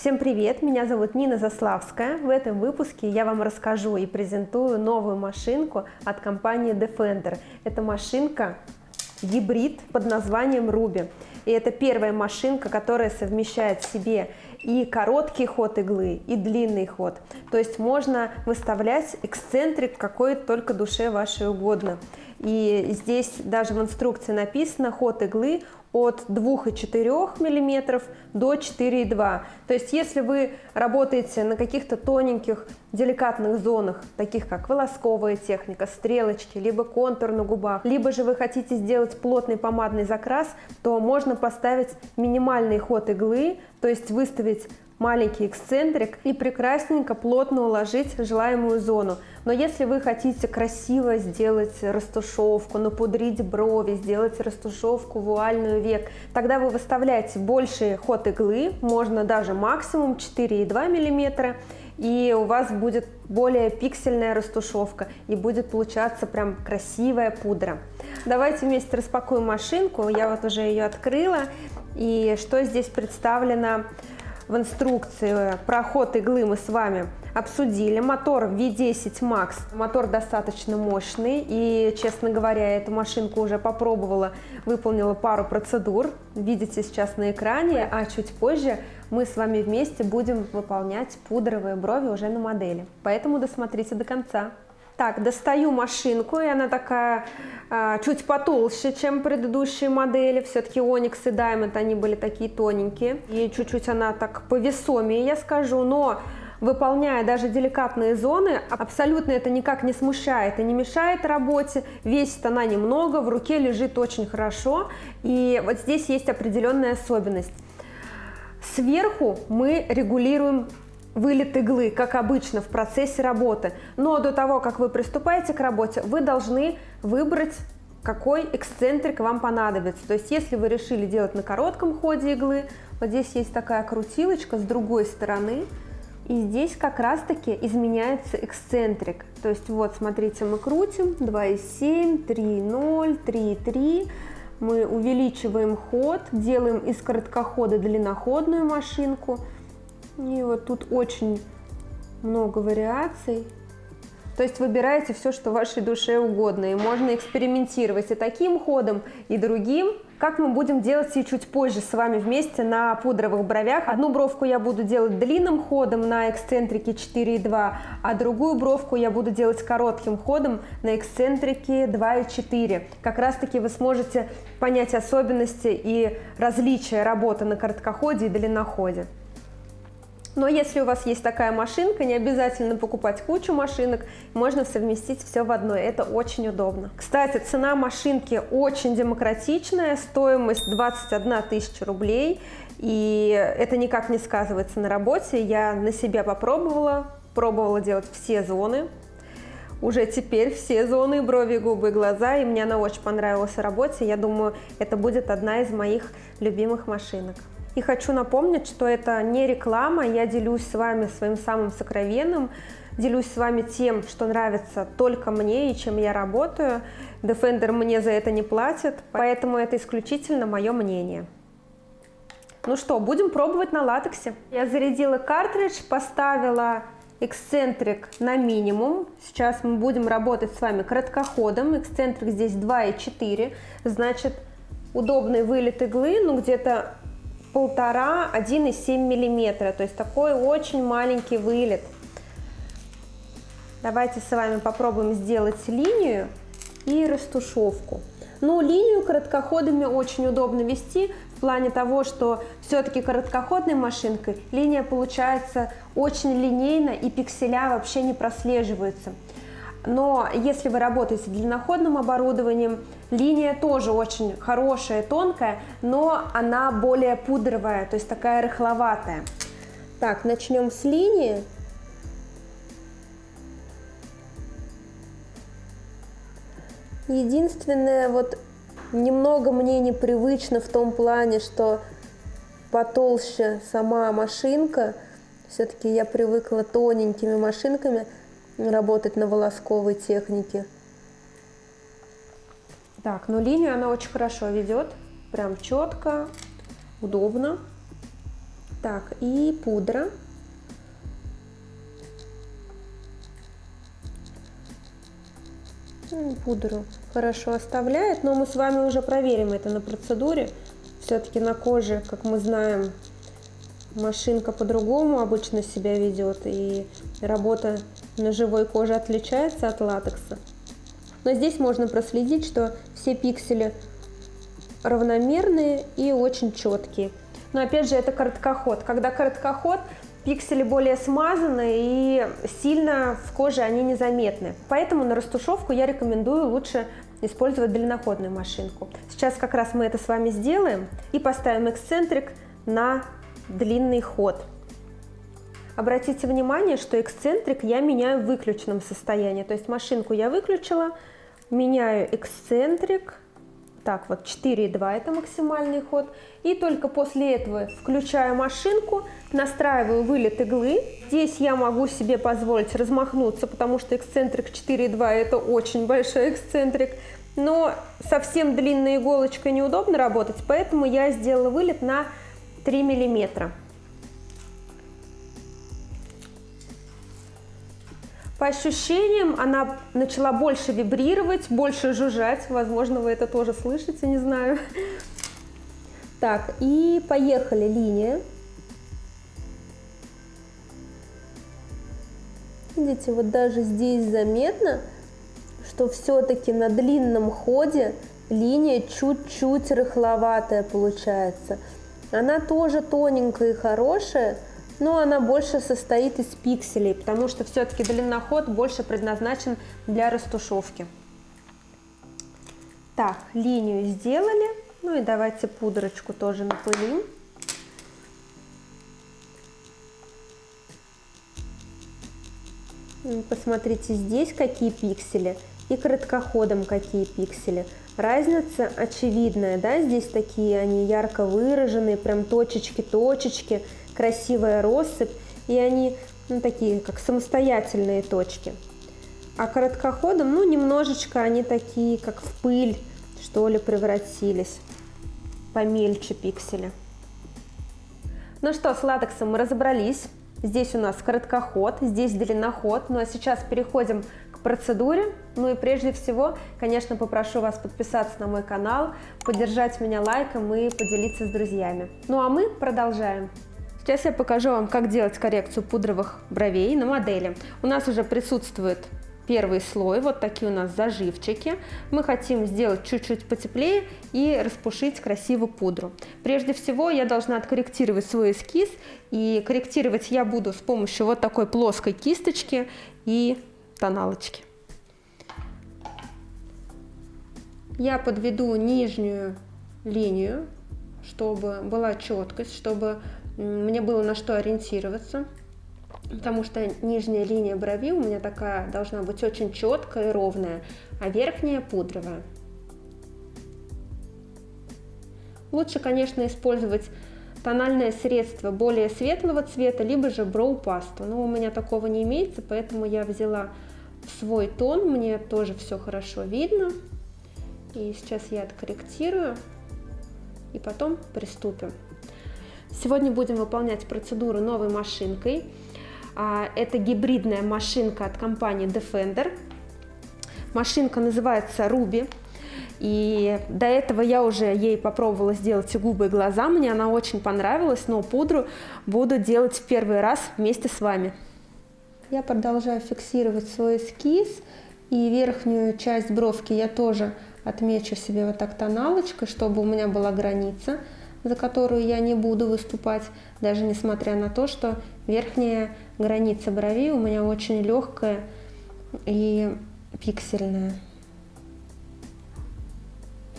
Всем привет! Меня зовут Нина Заславская. В этом выпуске я вам расскажу и презентую новую машинку от компании Defender. Это машинка гибрид под названием Ruby. И это первая машинка, которая совмещает в себе и короткий ход иглы, и длинный ход. То есть можно выставлять эксцентрик какой только душе вашей угодно. И здесь даже в инструкции написано ход иглы от 2,4 мм до 4,2. То есть если вы работаете на каких-то тоненьких, деликатных зонах, таких как волосковая техника, стрелочки, либо контур на губах, либо же вы хотите сделать плотный помадный закрас, то можно поставить минимальный ход иглы, то есть выставить маленький эксцентрик и прекрасненько плотно уложить желаемую зону. Но если вы хотите красиво сделать растушевку, напудрить брови, сделать растушевку вуальную век, тогда вы выставляете больший ход иглы, можно даже максимум 4,2 мм, и у вас будет более пиксельная растушевка и будет получаться прям красивая пудра. Давайте вместе распакуем машинку, я вот уже ее открыла, и что здесь представлено в инструкции. Про ход иглы мы с вами обсудили. Мотор V10 Max. Мотор достаточно мощный. И, честно говоря, я эту машинку уже попробовала, выполнила пару процедур. Видите сейчас на экране. А чуть позже мы с вами вместе будем выполнять пудровые брови уже на модели. Поэтому досмотрите до конца. Так, достаю машинку, и она такая чуть потолще, чем предыдущие модели. Все-таки Onyx и Diamond, они были такие тоненькие. И чуть-чуть она так повесомее, я скажу, но выполняя даже деликатные зоны, абсолютно это никак не смущает и не мешает работе. Весит она немного, в руке лежит очень хорошо. И вот здесь есть определенная особенность. Сверху мы регулируем вылет иглы, как обычно в процессе работы. Но до того, как вы приступаете к работе, вы должны выбрать, какой эксцентрик вам понадобится. То есть, если вы решили делать на коротком ходе иглы, вот здесь есть такая крутилочка с другой стороны, и здесь как раз-таки изменяется эксцентрик. То есть, вот, смотрите, мы крутим 2,7, 3,0, 3,3. Мы увеличиваем ход, делаем из короткохода длинноходную машинку. И вот тут очень много вариаций. То есть выбираете все, что вашей душе угодно. И можно экспериментировать и таким ходом, и другим. Как мы будем делать и чуть позже с вами вместе на пудровых бровях. Одну бровку я буду делать длинным ходом на эксцентрике 4,2, а другую бровку я буду делать коротким ходом на эксцентрике 2,4. Как раз таки вы сможете понять особенности и различия работы на короткоходе и длинноходе. Но если у вас есть такая машинка, не обязательно покупать кучу машинок, можно совместить все в одной, это очень удобно. Кстати, цена машинки очень демократичная, стоимость 21 тысяча рублей, и это никак не сказывается на работе. Я на себя пробовала делать все зоны, уже теперь все зоны, брови, губы, глаза, и мне она очень понравилась в работе. Я думаю, это будет одна из моих любимых машинок. И хочу напомнить, что это не реклама, я делюсь с вами своим самым сокровенным, делюсь с вами тем, что нравится только мне и чем я работаю. Defender мне за это не платит, поэтому это исключительно мое мнение. Ну что, будем пробовать на латексе. Я зарядила картридж, поставила эксцентрик на минимум. Сейчас мы будем работать с вами короткоходом. Эксцентрик здесь 2,4, значит удобный вылет иглы, ну где-то 1,5–1,7 мм, то есть такой очень маленький вылет. Давайте с вами попробуем сделать линию и растушевку. Ну, линию короткоходами очень удобно вести в плане того, что все-таки короткоходной машинкой линия получается очень линейно и пикселя вообще не прослеживаются. Но если вы работаете с длинноходным оборудованием, линия тоже очень хорошая, тонкая, но она более пудровая, то есть такая рыхловатая. Так, начнем с линии. Единственное, вот немного мне непривычно в том плане, что потолще сама машинка. Все-таки я привыкла тоненькими машинками работать на волосковой технике. Так, ну линию она очень хорошо ведет, прям четко, удобно. Так, и пудра. Пудру хорошо оставляет, но мы с вами уже проверим это на процедуре. Все-таки на коже, как мы знаем, машинка по-другому обычно себя ведет, и работа на живой коже отличается от латекса. Но здесь можно проследить, что все пиксели равномерные и очень четкие. Но опять же, это короткоход. Когда короткоход, пиксели более смазаны и сильно в коже они незаметны. Поэтому на растушевку я рекомендую лучше использовать длинноходную машинку. Сейчас как раз мы это с вами сделаем и поставим эксцентрик на длинный ход. Обратите внимание, что эксцентрик я меняю в выключенном состоянии. То есть машинку я выключила, меняю эксцентрик. Так, вот 4,2 это максимальный ход. И только после этого включаю машинку, настраиваю вылет иглы. Здесь я могу себе позволить размахнуться, потому что эксцентрик 4,2 это очень большой эксцентрик. Но совсем длинной иголочкой неудобно работать, поэтому я сделала вылет на 3 миллиметра. По ощущениям она начала больше вибрировать, больше жужжать. Возможно, вы это тоже слышите, не знаю. Так, и поехали линия. Видите, вот даже здесь заметно, что все-таки на длинном ходе линия чуть-чуть рыхловатая получается. Она тоже тоненькая и хорошая, но она больше состоит из пикселей, потому что все-таки длинноход больше предназначен для растушевки. Так, линию сделали. Ну и давайте пудрочку тоже напылим. Посмотрите, здесь какие пиксели и короткоходом какие пиксели. Разница очевидная, да? Здесь такие они ярко выраженные, прям точечки-точечки. Красивая россыпь, и они такие, как самостоятельные точки. А короткоходом, немножечко они такие, как в пыль, что ли, превратились. Помельче пиксели. Ну что, с латексом мы разобрались. Здесь у нас короткоход, здесь длинноход. Ну а сейчас переходим к процедуре. Ну и прежде всего, конечно, попрошу вас подписаться на мой канал, поддержать меня лайком и поделиться с друзьями. Ну а мы продолжаем. Сейчас я покажу вам, как делать коррекцию пудровых бровей на модели. У нас уже присутствует первый слой, вот такие у нас заживчики. Мы хотим сделать чуть-чуть потеплее и распушить красиво пудру. Прежде всего я должна откорректировать свой эскиз, и корректировать я буду с помощью вот такой плоской кисточки и тоналочки. Я подведу нижнюю линию, чтобы была четкость, чтобы мне было на что ориентироваться, потому что нижняя линия брови у меня такая должна быть очень четкая и ровная, а верхняя пудровая. Лучше, конечно, использовать тональное средство более светлого цвета, либо же броу-пасту, но у меня такого не имеется, поэтому я взяла в свой тон, мне тоже все хорошо видно. И сейчас я откорректирую, и потом приступим. Сегодня будем выполнять процедуру новой машинкой. Это гибридная машинка от компании Defender. Машинка называется Ruby. И до этого я уже ей попробовала сделать и губы, и глаза. Мне она очень понравилась, но пудру буду делать в первый раз вместе с вами. Я продолжаю фиксировать свой эскиз. И верхнюю часть бровки я тоже отмечу себе вот так тоналочкой, чтобы у меня была граница, за которую я не буду выступать, даже несмотря на то, что верхняя граница брови у меня очень легкая и пиксельная.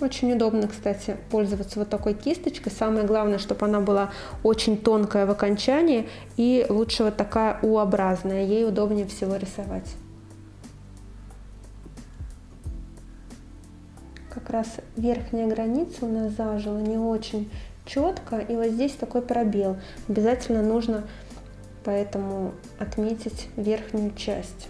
Очень удобно, кстати, пользоваться вот такой кисточкой. Самое главное, чтобы она была очень тонкая в окончании и лучше вот такая U-образная. Ей удобнее всего рисовать. Как раз верхняя граница у нас зажила не очень четко, и вот здесь такой пробел. Обязательно нужно поэтому отметить верхнюю часть.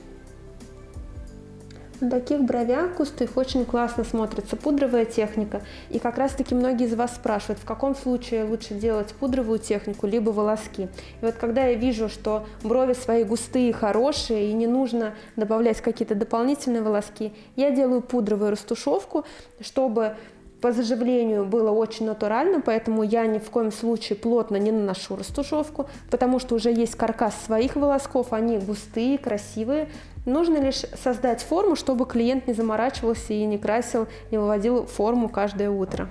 На таких бровях густых очень классно смотрится пудровая техника. И как раз таки многие из вас спрашивают, в каком случае лучше делать пудровую технику, либо волоски. И вот когда я вижу, что брови свои густые, хорошие, и не нужно добавлять какие-то дополнительные волоски, я делаю пудровую растушевку, чтобы по заживлению было очень натурально, поэтому я ни в коем случае плотно не наношу растушевку, потому что уже есть каркас своих волосков, они густые, красивые. Нужно лишь создать форму, чтобы клиент не заморачивался и не красил, не выводил форму каждое утро.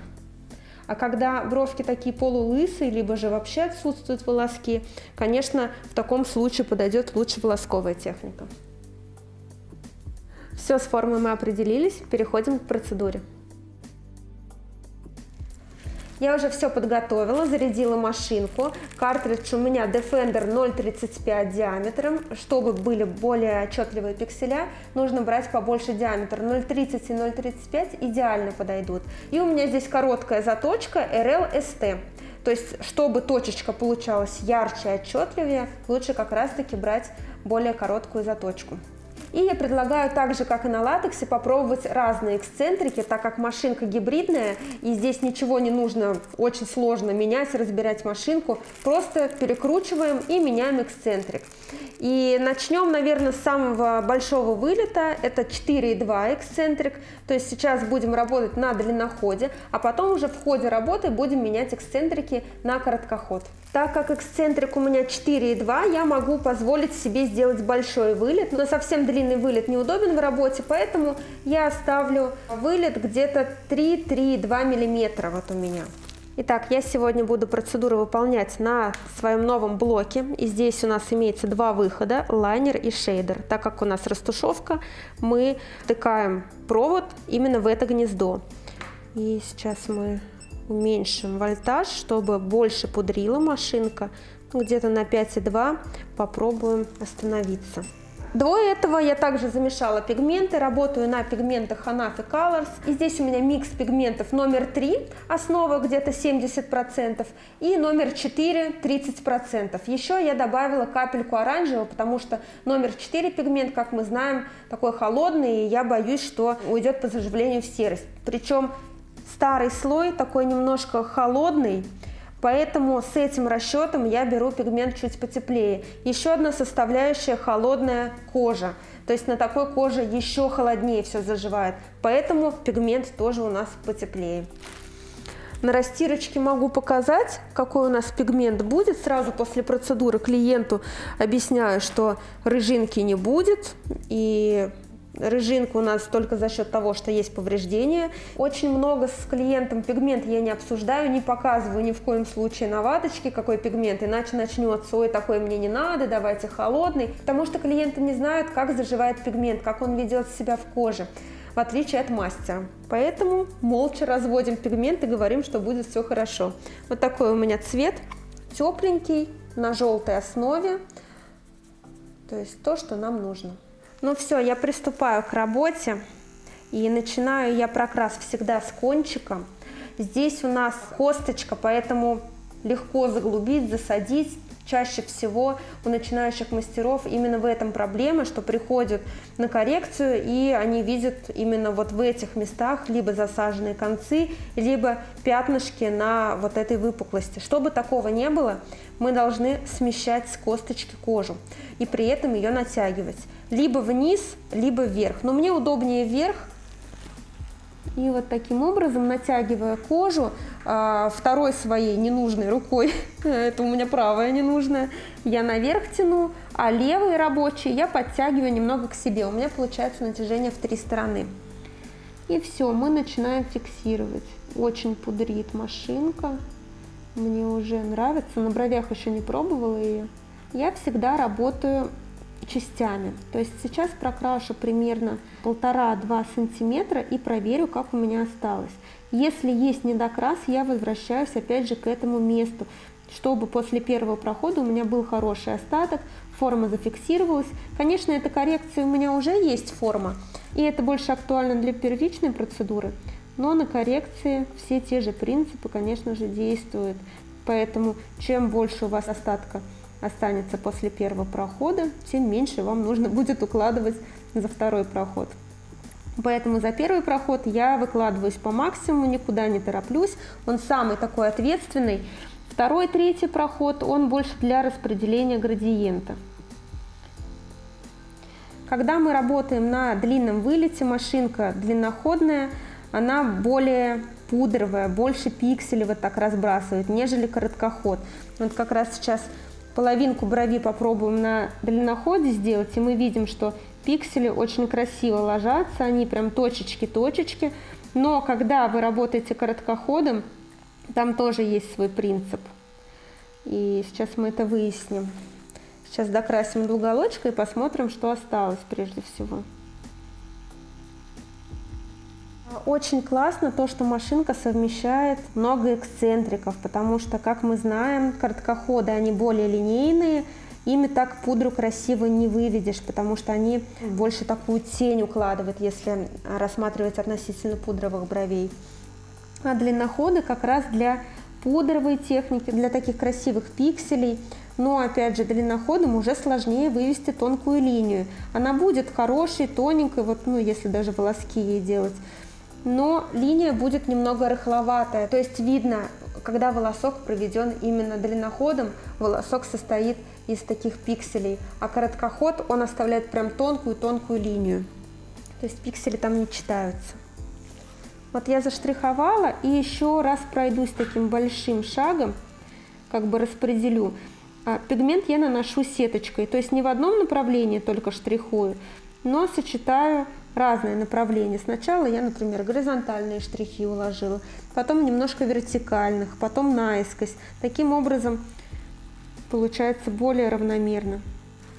А когда бровки такие полулысые, либо же вообще отсутствуют волоски, конечно, в таком случае подойдет лучше волосковая техника. Все, с формой мы определились, переходим к процедуре. Я уже все подготовила, зарядила машинку. Картридж у меня Defender 0,35 диаметром. Чтобы были более отчетливые пикселя, нужно брать побольше диаметр. 0,30 и 0,35 идеально подойдут. И у меня здесь короткая заточка RL ST. То есть, чтобы точечка получалась ярче и отчетливее, лучше как раз-таки брать более короткую заточку. И я предлагаю так же, как и на латексе, попробовать разные эксцентрики, так как машинка гибридная, и здесь ничего не нужно очень сложно менять, разбирать машинку. Просто перекручиваем и меняем эксцентрик. И начнем, наверное, с самого большого вылета, это 4,2 эксцентрик. То есть сейчас будем работать на длинноходе, а потом уже в ходе работы будем менять эксцентрики на короткоход. Так как эксцентрик у меня 4,2, я могу позволить себе сделать большой вылет, но совсем длинный вылет неудобен в работе, поэтому я оставлю вылет где-то 3-3,2 мм вот у меня. Итак, я сегодня буду процедуру выполнять на своем новом блоке. И здесь у нас имеется два выхода, лайнер и шейдер. Так как у нас растушевка, мы втыкаем провод именно в это гнездо. И сейчас мы уменьшим вольтаж, чтобы больше пудрила машинка. Где-то на 5,2 попробуем остановиться. До этого я также замешала пигменты, работаю на пигментах Hanafi Colors. И здесь у меня микс пигментов номер 3, основа где-то 70%, и номер 4 30%. Еще я добавила капельку оранжевого, потому что номер 4 пигмент, как мы знаем, такой холодный, и я боюсь, что уйдет по заживлению в серость. Причем старый слой такой немножко холодный. Поэтому с этим расчетом я беру пигмент чуть потеплее. Еще одна составляющая — холодная кожа. То есть на такой коже еще холоднее все заживает. Поэтому пигмент тоже у нас потеплее. На растирочке могу показать, какой у нас пигмент будет. Сразу после процедуры клиенту объясняю, что рыжинки не будет. И рыжинка у нас только за счет того, что есть повреждения. Очень много с клиентом пигмент я не обсуждаю, не показываю ни в коем случае на ваточке, какой пигмент, иначе начнется: ой, такой мне не надо, давайте холодный. Потому что клиенты не знают, как заживает пигмент, как он ведет себя в коже, в отличие от мастера. Поэтому молча разводим пигмент и говорим, что будет все хорошо. Вот такой у меня цвет, тепленький, на желтой основе, то есть то, что нам нужно. Ну все, я приступаю к работе, и начинаю я прокрас всегда с кончика. Здесь у нас косточка, поэтому легко заглубить, засадить. Чаще всего у начинающих мастеров именно в этом проблема, что приходят на коррекцию, и они видят именно вот в этих местах либо засаженные концы, либо пятнышки на вот этой выпуклости. Чтобы такого не было, мы должны смещать с косточки кожу и при этом ее натягивать. Либо вниз, либо вверх. Но мне удобнее вверх. И вот таким образом, натягивая кожу второй своей ненужной рукой, это у меня правая ненужная, я наверх тяну, а левой рабочей я подтягиваю немного к себе. У меня получается натяжение в 3 стороны. И все, мы начинаем фиксировать. Очень пудрит машинка. Мне уже нравится. На бровях еще не пробовала ее. Я всегда работаю частями. То есть сейчас прокрашу примерно 1,5-2 сантиметра и проверю, как у меня осталось. Если есть недокрас, я возвращаюсь опять же к этому месту, чтобы после первого прохода у меня был хороший остаток, форма зафиксировалась. Конечно, эта коррекция у меня уже есть форма, и это больше актуально для первичной процедуры, но на коррекции все те же принципы, конечно же, действуют. Поэтому чем больше у вас остатка останется после первого прохода, тем меньше вам нужно будет укладывать за второй проход. Поэтому за первый проход я выкладываюсь по максимуму, никуда не тороплюсь. Он самый такой ответственный. Второй, третий проход, он больше для распределения градиента. Когда мы работаем на длинном вылете, машинка длинноходная, она более пудровая, больше пикселей вот так разбрасывает, нежели короткоход. Вот как раз сейчас половинку брови попробуем на длинноходе сделать, и мы видим, что пиксели очень красиво ложатся, они прям точечки-точечки. Но когда вы работаете короткоходом, там тоже есть свой принцип. И сейчас мы это выясним. Сейчас докрасим двуголочкой и посмотрим, что осталось прежде всего. Очень классно то, что машинка совмещает много эксцентриков, потому что, как мы знаем, короткоходы, они более линейные, ими так пудру красиво не выведешь, потому что они больше такую тень укладывают, если рассматривать относительно пудровых бровей. А длинноходы как раз для пудровой техники, для таких красивых пикселей. Но опять же, длинноходом уже сложнее вывести тонкую линию. Она будет хорошей, тоненькой, вот, ну, если даже волоски ей делать. Но линия будет немного рыхловатая. То есть видно, когда волосок проведен именно длинноходом, волосок состоит из таких пикселей. А короткоход, он оставляет прям тонкую-тонкую линию. То есть пиксели там не читаются. Вот я заштриховала и еще раз пройдусь таким большим шагом, как бы распределю. Пигмент я наношу сеточкой, то есть не в одном направлении только штрихую, но сочетаю разные направления. Сначала я, например, горизонтальные штрихи уложила, потом немножко вертикальных, потом наискось. Таким образом получается более равномерно.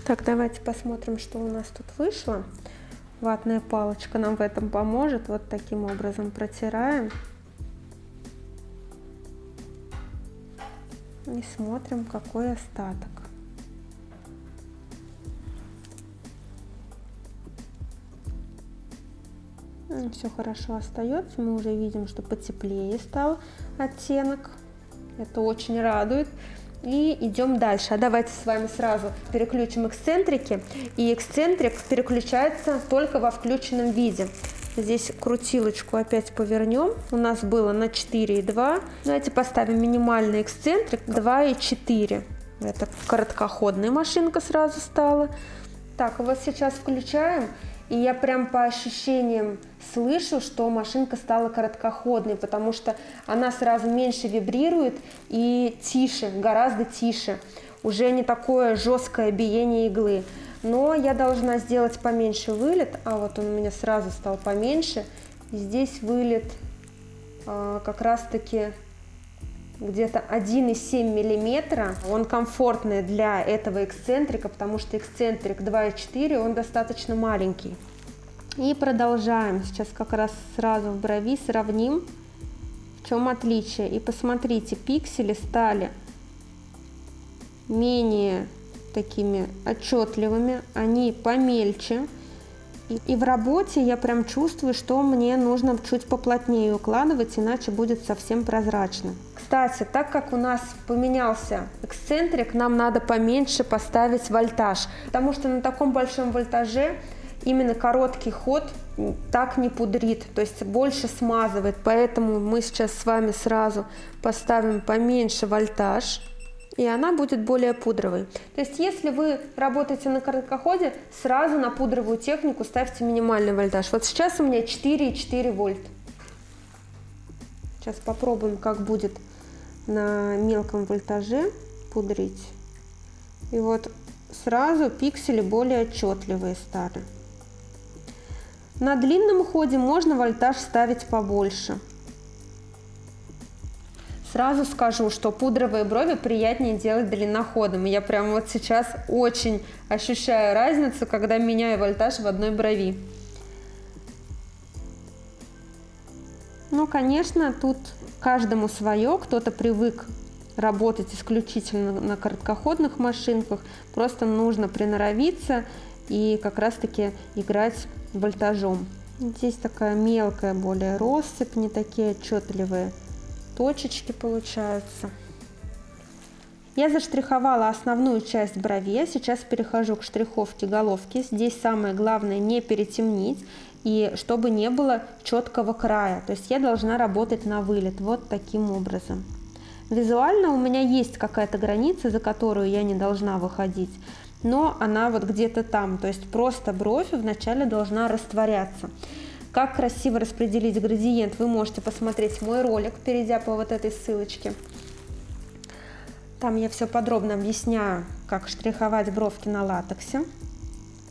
Так, давайте посмотрим, что у нас тут вышло. Ватная палочка нам в этом поможет. Вот таким образом протираем. И смотрим, какой остаток. Все хорошо остается. Мы уже видим, что потеплее стал оттенок. Это очень радует. И идем дальше. А давайте с вами сразу переключим эксцентрики. И эксцентрик переключается только во включенном виде. Здесь крутилочку опять повернем. У нас было на 4,2. Давайте поставим минимальный эксцентрик 2,4. Это короткоходная машинка сразу стала. Так, вот сейчас включаем. И я прям по ощущениям слышу, что машинка стала короткоходной, потому что она сразу меньше вибрирует и тише, гораздо тише. Уже не такое жесткое биение иглы. Но я должна сделать поменьше вылет, а вот он у меня сразу стал поменьше. И здесь вылет как раз-таки где-то 1,7 миллиметра. Он комфортный для этого эксцентрика, потому что эксцентрик 2,4, он достаточно маленький. И продолжаем. Сейчас как раз сразу в брови сравним, в чем отличие. И посмотрите, пиксели стали менее такими отчетливыми, они помельче. И в работе я прям чувствую, что мне нужно чуть поплотнее укладывать, иначе будет совсем прозрачно. Кстати, так как у нас поменялся эксцентрик, нам надо поменьше поставить вольтаж, потому что на таком большом вольтаже именно короткий ход так не пудрит, то есть больше смазывает. Поэтому мы сейчас с вами сразу поставим поменьше вольтаж, и она будет более пудровой. То есть если вы работаете на короткоходе, сразу на пудровую технику ставьте минимальный вольтаж. Вот сейчас у меня 4,4 вольт. Сейчас попробуем, как будет на мелком вольтаже пудрить. И вот сразу пиксели более отчетливые стали. На длинном ходе можно вольтаж ставить побольше. Сразу скажу, что пудровые брови приятнее делать длинноходом. Я прямо вот сейчас очень ощущаю разницу, когда меняю вольтаж в одной брови. Ну, конечно, тут каждому свое. Кто-то привык работать исключительно на короткоходных машинках. Просто нужно приноровиться и как раз-таки играть вольтажом. Здесь такая мелкая более россыпь, не такие отчетливые точечки получаются. Я заштриховала основную часть брови. Сейчас перехожу к штриховке головки. Здесь самое главное не перетемнить. и чтобы не было четкого края. То есть я должна работать на вылет вот таким образом. Визуально у меня есть какая-то граница, за которую я не должна выходить, но она вот где-то там. То есть просто бровь вначале должна растворяться. Как красиво распределить градиент, вы можете посмотреть мой ролик, перейдя по вот этой ссылочке. Там я все подробно объясняю, как штриховать бровки на латексе.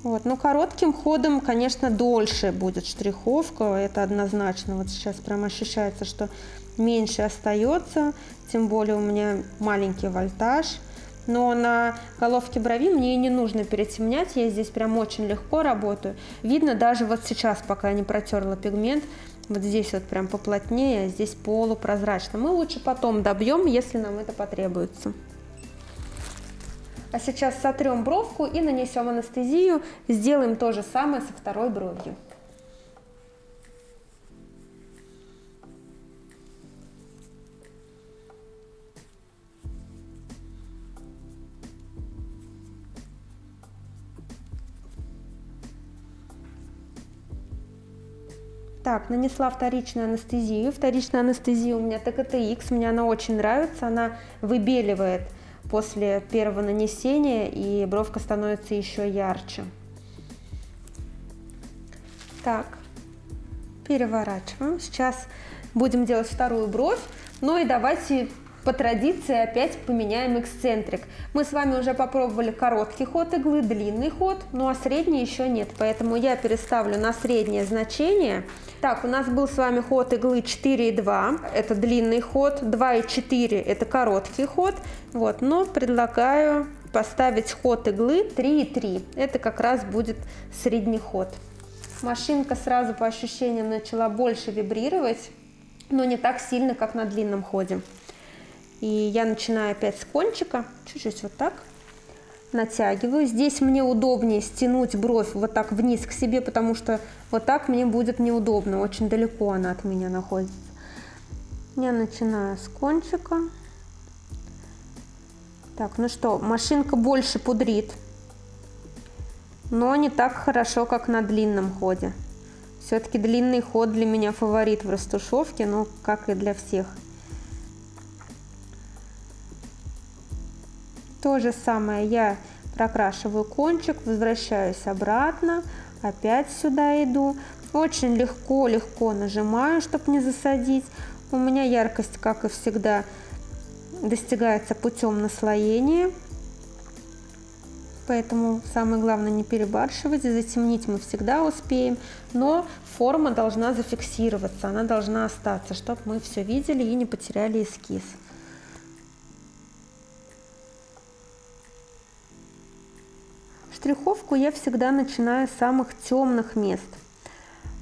Вот. Но коротким ходом, конечно, дольше будет штриховка, это однозначно. Вот сейчас прям ощущается, что меньше остается, тем более у меня маленький вольтаж. Но на головке брови мне и не нужно перетемнять, я здесь прям очень легко работаю. Видно даже вот сейчас, пока я не протерла пигмент, вот здесь вот прям поплотнее, а здесь полупрозрачно. Мы лучше потом добьем, если нам это потребуется. А сейчас сотрем бровку и нанесем анестезию. Сделаем то же самое со второй бровью. Так, нанесла вторичную анестезию. Вторичная анестезия у меня ТКТХ, мне она очень нравится, она выбеливает после первого нанесения, и бровка становится еще ярче. Так, переворачиваем. Сейчас будем делать вторую бровь. Ну и давайте по традиции опять поменяем эксцентрик. Мы с вами уже попробовали короткий ход иглы, длинный ход, ну а средний еще нет, поэтому я переставлю на среднее значение. Так, у нас был с вами ход иглы 4,2, это длинный ход, 2,4 это короткий ход, вот, но предлагаю поставить ход иглы 3,3, это как раз будет средний ход. Машинка сразу по ощущениям начала больше вибрировать, но не так сильно, как на длинном ходе. И я начинаю опять с кончика, чуть-чуть вот так, натягиваю. Здесь мне удобнее стянуть бровь вот так вниз к себе, потому что вот так мне будет неудобно, очень далеко она от меня находится. Я начинаю с кончика. Так, ну что, машинка больше пудрит, но не так хорошо, как на длинном ходе. Все-таки длинный ход для меня фаворит в растушевке, но как и для всех. То же самое я прокрашиваю кончик, возвращаюсь обратно, опять сюда иду. Очень легко нажимаю, чтобы не засадить. У меня яркость, как и всегда, достигается путем наслоения. Поэтому самое главное не перебарщивать, затемнить мы всегда успеем, но форма должна зафиксироваться, она должна остаться, чтобы мы все видели и не потеряли эскиз. Штриховку я всегда начинаю с самых темных мест.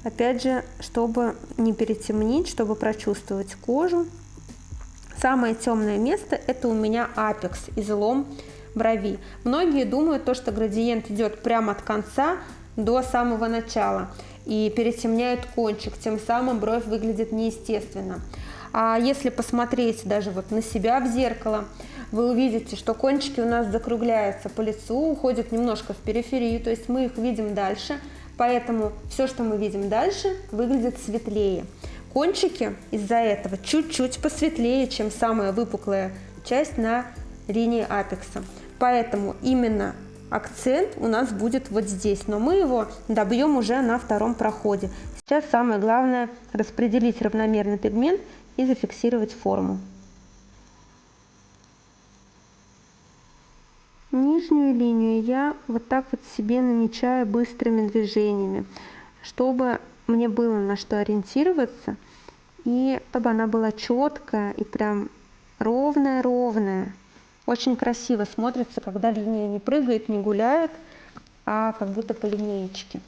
Опять же, чтобы не перетемнить, чтобы прочувствовать кожу. Самое темное место – это у меня апекс, излом брови. Многие думают, что градиент идет прямо от конца до самого начала и перетемняют кончик, тем самым бровь выглядит неестественно. А если посмотреть даже вот на себя в зеркало, вы увидите, что кончики у нас закругляются по лицу, уходят немножко в периферию, то есть мы их видим дальше, поэтому все, что мы видим дальше, выглядит светлее. Кончики из-за этого чуть-чуть посветлее, чем самая выпуклая часть на линии апекса. Поэтому именно акцент у нас будет вот здесь, но мы его добьем уже на втором проходе. Сейчас самое главное распределить равномерно пигмент и зафиксировать форму. Нижнюю линию я вот так вот себе намечаю быстрыми движениями, чтобы мне было на что ориентироваться и чтобы она была четкая и прям ровная-ровная. Очень красиво смотрится, когда линия не прыгает, не гуляет, а как будто по линеечке.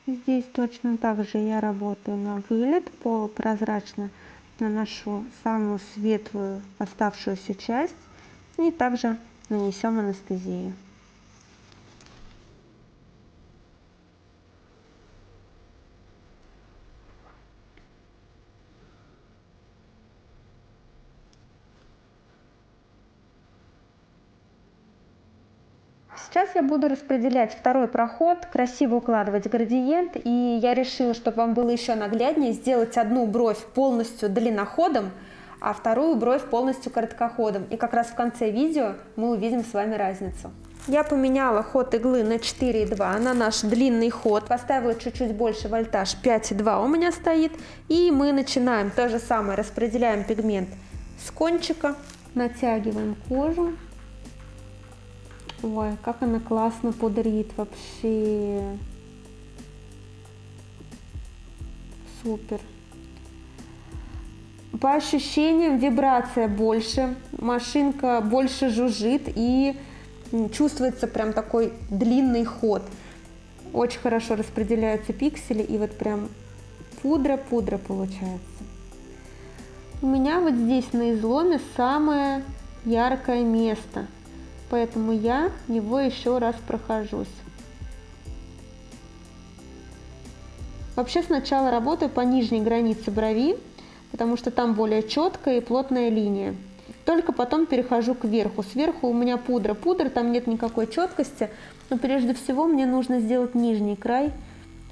Здесь точно так же я работаю на вылет, полупрозрачно наношу самую светлую оставшуюся часть и также нанесем анестезию. Сейчас я буду распределять второй проход, красиво укладывать градиент, и я решила, чтобы вам было еще нагляднее, сделать одну бровь полностью длинноходом, а вторую бровь полностью короткоходом. И как раз в конце видео мы увидим с вами разницу. Я поменяла ход иглы на 4,2 на наш длинный ход, поставила чуть-чуть больше вольтаж, 5,2 у меня стоит, и мы начинаем то же самое, распределяем пигмент с кончика, натягиваем кожу. Ой, как она классно пудрит вообще. Супер. По ощущениям вибрация больше, машинка больше жужжит и чувствуется прям такой длинный ход. Очень хорошо распределяются пиксели и вот прям пудра-пудра получается. У меня вот здесь на изломе самое яркое место. Поэтому я его еще раз прохожусь. Вообще сначала работаю по нижней границе брови, потому что там более четкая и плотная линия. Только потом перехожу к верху. Сверху у меня пудра, там нет никакой четкости, но прежде всего мне нужно сделать нижний край,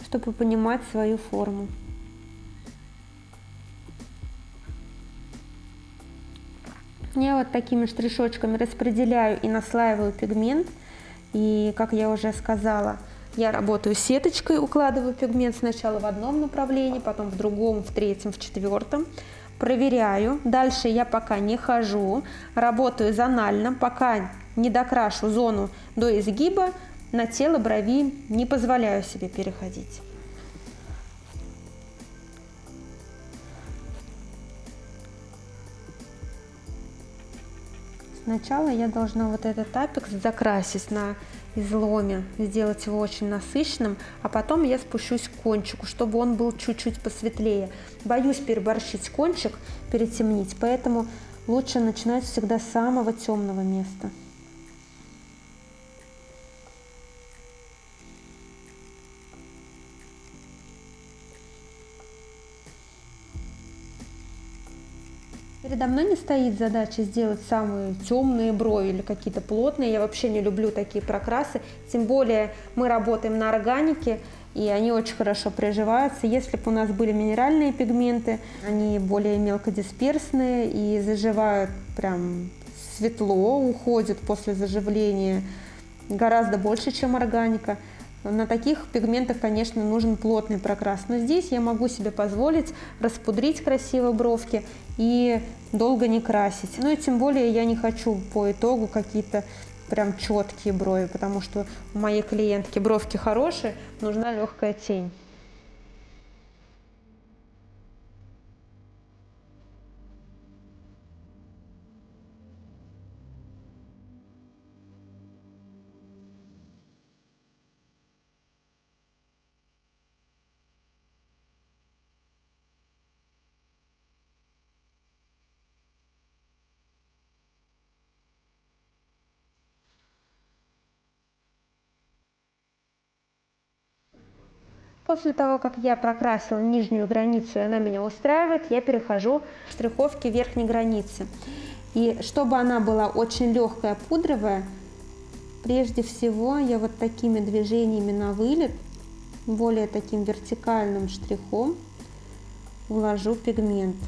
чтобы понимать свою форму. Я вот такими штришочками распределяю и наслаиваю пигмент. И, как я уже сказала, я работаю сеточкой, укладываю пигмент сначала в одном направлении, потом в другом, в третьем, в четвертом. Проверяю. Дальше я пока не хожу, работаю зонально, пока не докрашу зону до изгиба, на тело брови не позволяю себе переходить. Сначала я должна вот этот апекс закрасить на изломе, сделать его очень насыщенным, а потом я спущусь к кончику, чтобы он был чуть-чуть посветлее. Боюсь переборщить кончик, перетемнить, поэтому лучше начинать всегда с самого темного места. Передо мной не стоит задача сделать самые темные брови или какие-то плотные. Я вообще не люблю такие прокрасы. Тем более мы работаем на органике, и они очень хорошо приживаются. Если бы у нас были минеральные пигменты, они более мелкодисперсные и заживают прям светло, уходят после заживления гораздо больше, чем органика. На таких пигментах, конечно, нужен плотный прокрас, но здесь я могу себе позволить распудрить красиво бровки и долго не красить. Ну и тем более я не хочу по итогу какие-то прям четкие брови, потому что у моей клиентки бровки хорошие, нужна легкая тень. После того, как я прокрасила нижнюю границу, и она меня устраивает, я перехожу к штриховке верхней границы. И чтобы она была очень легкая, пудровая, прежде всего я вот такими движениями на вылет, более таким вертикальным штрихом, вложу пигмент.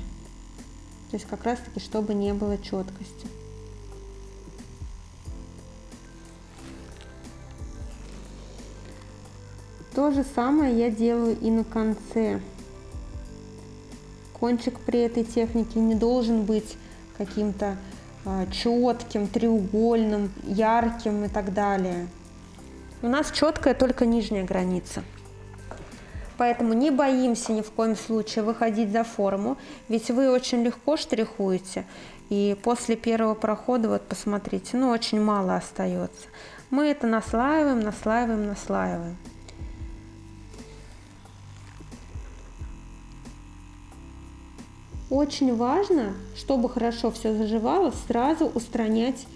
То есть как раз таки, чтобы не было четкости. То же самое я делаю и на конце. Кончик при этой технике не должен быть каким-то четким, треугольным, ярким и так далее. У нас четкая только нижняя граница. Поэтому не боимся ни в коем случае выходить за форму, ведь вы очень легко штрихуете. И после первого прохода, вот посмотрите, ну очень мало остается. Мы это наслаиваем, наслаиваем, наслаиваем. Очень важно, чтобы хорошо все заживало, сразу устранять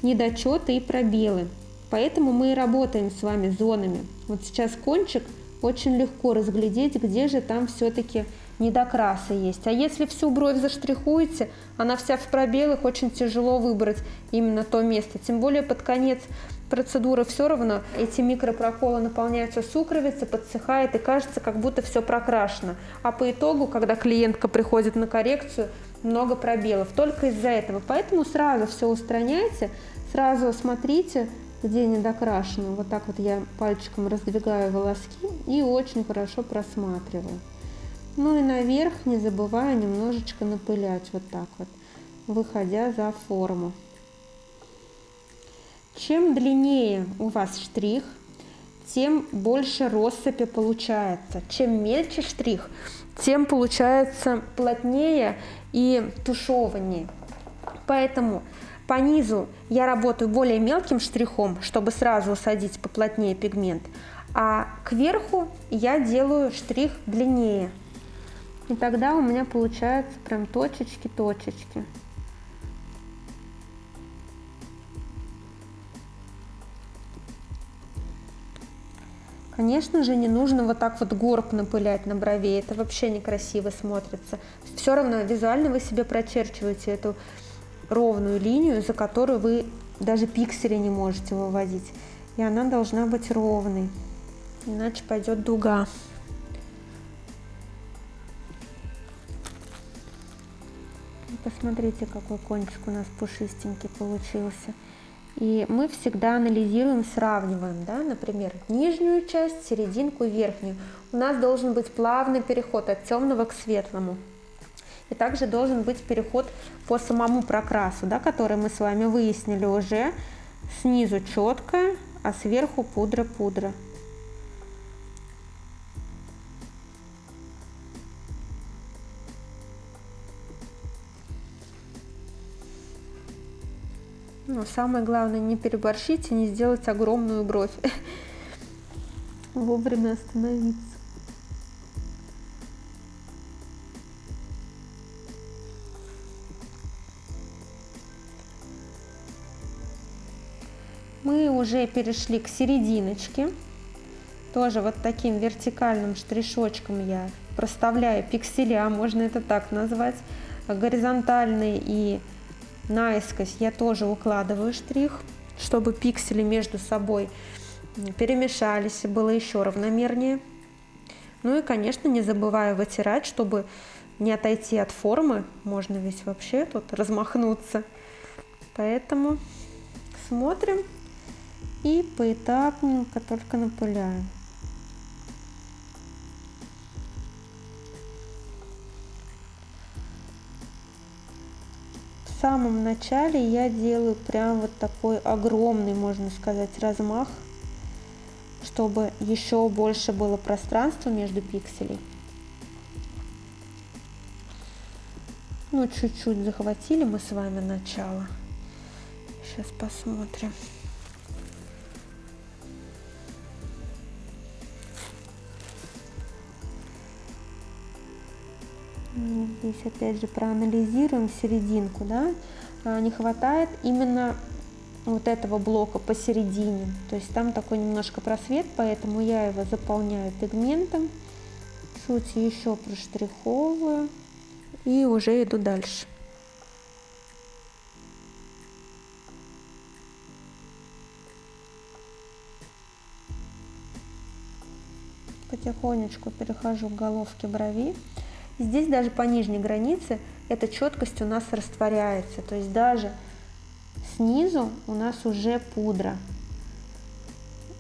недочеты и пробелы. Поэтому мы и работаем с вами зонами. Вот сейчас кончик, очень легко разглядеть, где же там все-таки недокрасы есть. А если всю бровь заштрихуете, она вся в пробелах, очень тяжело выбрать именно то место. Тем более под конец процедуры все равно эти микропроколы наполняются сукровицей, подсыхает и кажется, как будто все прокрашено. А по итогу, когда клиентка приходит на коррекцию, много пробелов только из-за этого. Поэтому сразу все устраняйте, сразу смотрите, где не докрашено. Вот так вот я пальчиком раздвигаю волоски и очень хорошо просматриваю. Ну и наверх не забывая немножечко напылять вот так вот, выходя за форму. Чем длиннее у вас штрих, тем больше россыпи получается. Чем мельче штрих, тем получается плотнее и тушеваннее. Поэтому по низу я работаю более мелким штрихом, чтобы сразу усадить поплотнее пигмент, а кверху я делаю штрих длиннее. И тогда у меня получается прям точечки-точечки. Конечно же, не нужно вот так вот горб напылять на брови, это вообще некрасиво смотрится. Все равно визуально вы себе прочерчиваете эту ровную линию, за которую вы даже пиксели не можете выводить. И она должна быть ровной, иначе пойдет дуга. Посмотрите, какой кончик у нас пушистенький получился. И мы всегда анализируем, сравниваем, да, например, нижнюю часть, серединку и верхнюю. У нас должен быть плавный переход от темного к светлому. И также должен быть переход по самому прокрасу, да, который мы с вами выяснили уже. Снизу четкая, а сверху пудра-пудра. Но самое главное, не переборщить и не сделать огромную бровь. Вовремя остановиться. Мы уже перешли к серединочке. Тоже вот таким вертикальным штришочком я проставляю пикселя, можно это так назвать. Горизонтальные и наискось я тоже укладываю штрих, чтобы пиксели между собой перемешались и было еще равномернее. Ну и, конечно, не забываю вытирать, чтобы не отойти от формы. Можно ведь вообще тут размахнуться. Поэтому смотрим и поэтапненько только напыляем. В самом начале я делаю прям вот такой огромный, можно сказать, размах, чтобы еще больше было пространства между пикселей. Ну, чуть-чуть захватили мы с вами начало. Сейчас посмотрим. Здесь опять же проанализируем серединку, да, не хватает именно вот этого блока посередине, то есть там такой немножко просвет, поэтому я его заполняю пигментом, чуть еще проштриховываю и уже иду дальше. Потихонечку перехожу к головке брови. Здесь даже по нижней границе эта четкость у нас растворяется, то есть даже снизу у нас уже пудра,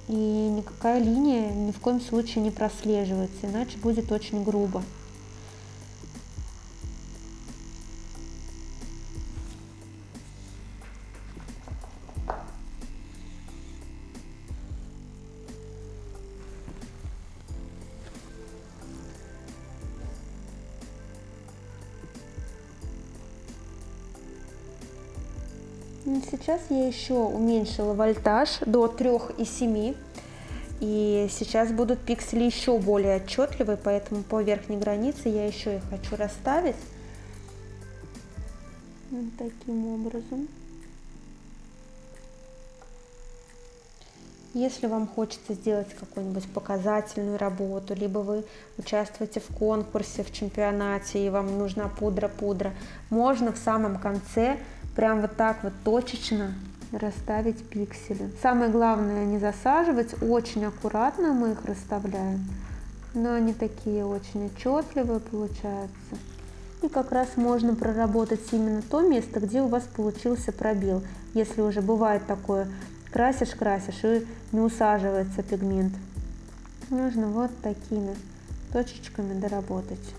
и никакая линия ни в коем случае не прослеживается, иначе будет очень грубо. Сейчас я еще уменьшила вольтаж до 3,7, и сейчас будут пиксели еще более отчетливые, поэтому по верхней границе я еще их хочу расставить вот таким образом. Если вам хочется сделать какую-нибудь показательную работу, либо вы участвуете в конкурсе, в чемпионате, и вам нужна пудра, можно в самом конце прям вот так вот точечно расставить пиксели. Самое главное не засаживать, очень аккуратно мы их расставляем, но они такие очень отчетливые получаются. И как раз можно проработать именно то место, где у вас получился пробел. Если уже бывает такое, красишь и не усаживается пигмент, нужно вот такими точечками доработать.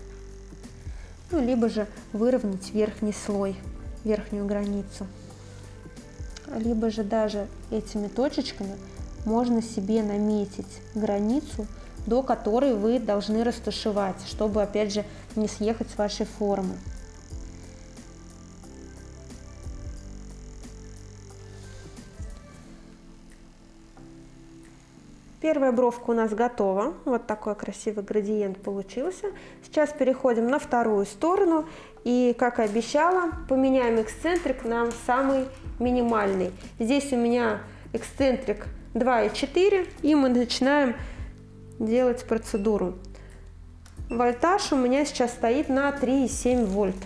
Ну, либо же выровнять верхний слой, верхнюю границу. Либо же даже этими точечками можно себе наметить границу, до которой вы должны растушевать, чтобы опять же не съехать с вашей формы. Первая бровка у нас готова. Вот такой красивый градиент получился. Сейчас переходим на вторую сторону. И, как и обещала, поменяем эксцентрик на самый минимальный. Здесь у меня эксцентрик 2,4. И мы начинаем делать процедуру. Вольтаж у меня сейчас стоит на 3,7 вольт.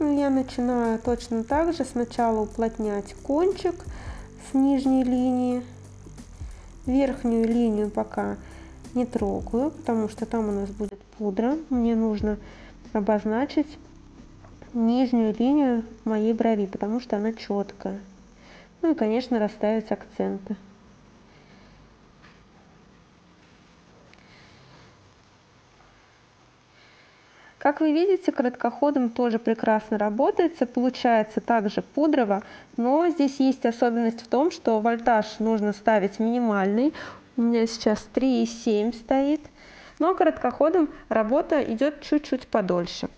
Я начинаю точно так же. Сначала уплотнять кончик с нижней линии. Верхнюю линию пока не трогаю, потому что там у нас будет пудра. Мне нужно обозначить нижнюю линию моей брови, потому что она четкая. Ну и, конечно, расставить акценты. Как вы видите, короткоходом тоже прекрасно работается, получается также пудрово, но здесь есть особенность в том, что вольтаж нужно ставить минимальный. У меня сейчас 3,7 стоит, но короткоходом работа идет чуть-чуть подольше.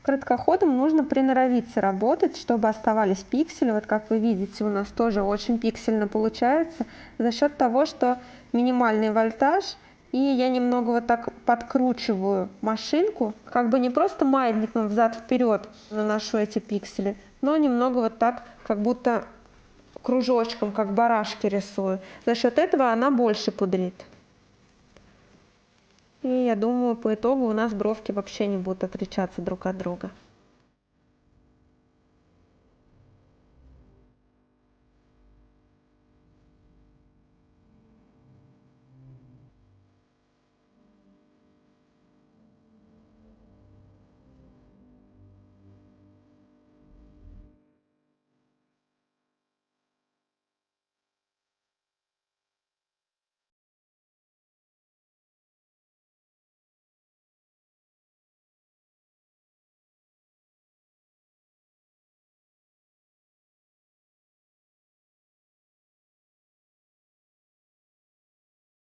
Короткоходом нужно приноровиться работать, чтобы оставались пиксели. Вот как вы видите, у нас тоже очень пиксельно получается за счет того, что минимальный вольтаж, и я немного вот так подкручиваю машинку, как бы не просто маятником взад-вперед наношу эти пиксели, но немного вот так, как будто кружочком, как барашки рисую. За счет этого она больше пудрит. И я думаю, по итогу у нас бровки вообще не будут отличаться друг от друга.